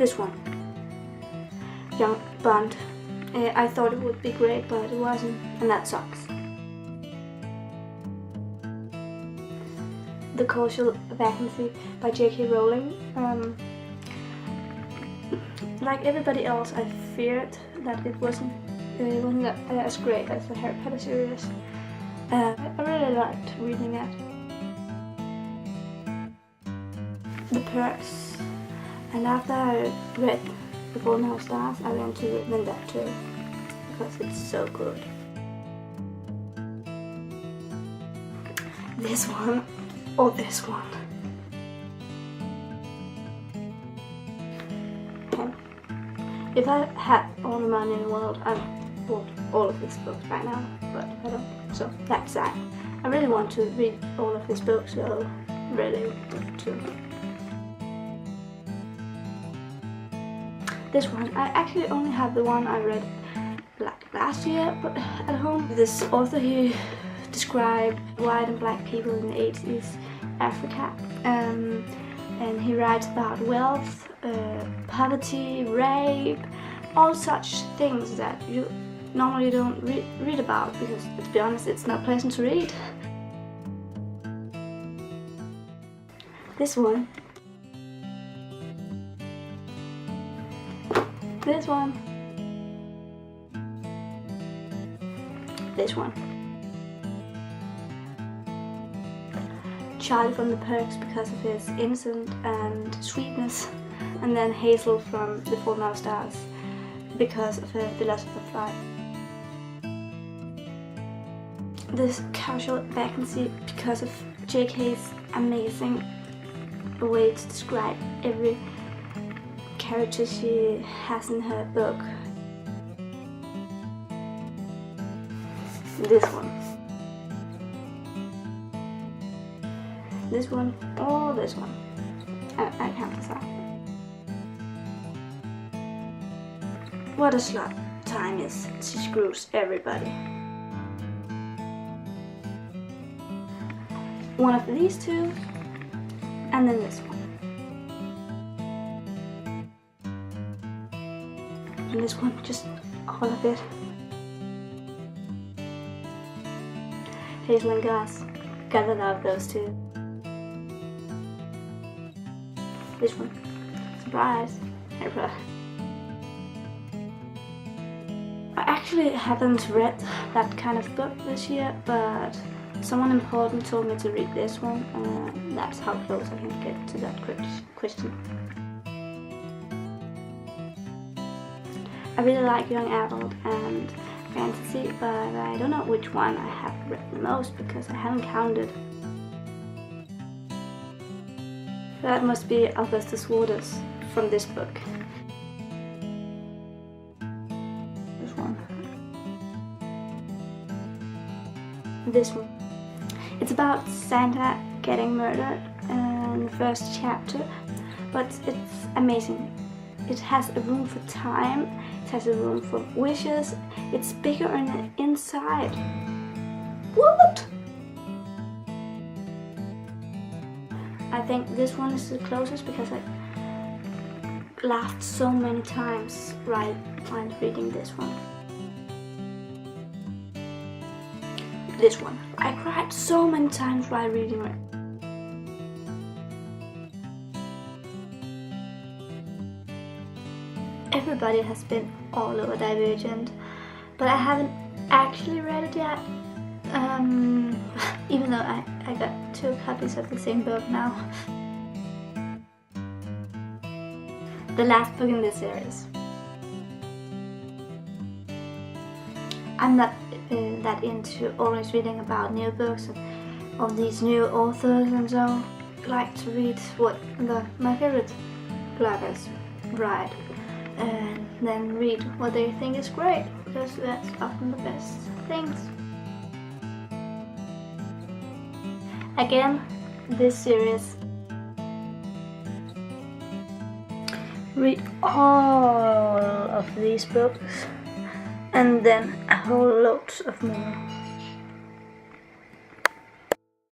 This one, Young Bond. I thought it would be great, but it wasn't, and that sucks. The Cultural Vacancy by J.K. Rowling. Like everybody else, I feared that it wasn't as great as the Harry Potter series. I really liked reading it. The Perks. And after I read The Fault in Our Stars, I went to read that too, because it's so good. This one or this one. Okay. If I had all the money in the world, I bought all of these books by now, but I don't. So that's that. I really want to read all of these books, so really want to. This one, I actually only have the one I read like last year, but at home. This author, he described white and black people in the 80s Africa, and he writes about wealth, poverty, rape, all such things that you normally don't read about, because, to be honest, it's not pleasant to read. This one. This one. This one. Charlie from The Perks because of his innocence and sweetness, and then Hazel from The Fault in Our Stars because of her philosophy. This Cultural Vacancy because of JK's amazing way to describe every character she has in her book. This one. This one or this one. I can't decide. What a slut time is. She screws everybody. One of these two, and then this one. And this one, just all of it. Hazel and Gus. Gotta love those two. This one. Surprise. I actually haven't read that kind of book this year, but someone important told me to read this one, and that's how close I can get to that question. I really like young adult and fantasy, but I don't know which one I have read the most because I haven't counted. That must be Augustus Waters from this book. This one. This one. It's about Santa getting murdered in the first chapter, but it's amazing. It has a room for time, it has a room for wishes, it's bigger on the inside. What? I think this one is the closest because I laughed so many times while reading this one. This one. I cried so many times while reading it. Everybody has been all over Divergent, but I haven't actually read it yet. Even though I got 2 copies of the same book now. The last book in this series. I'm not that into always reading about new books and all these new authors, and so I like to read what my favorite bloggers write, and then read what they think is great, because that's often the best things. Again, this series, read all of these books and then a whole lot of more.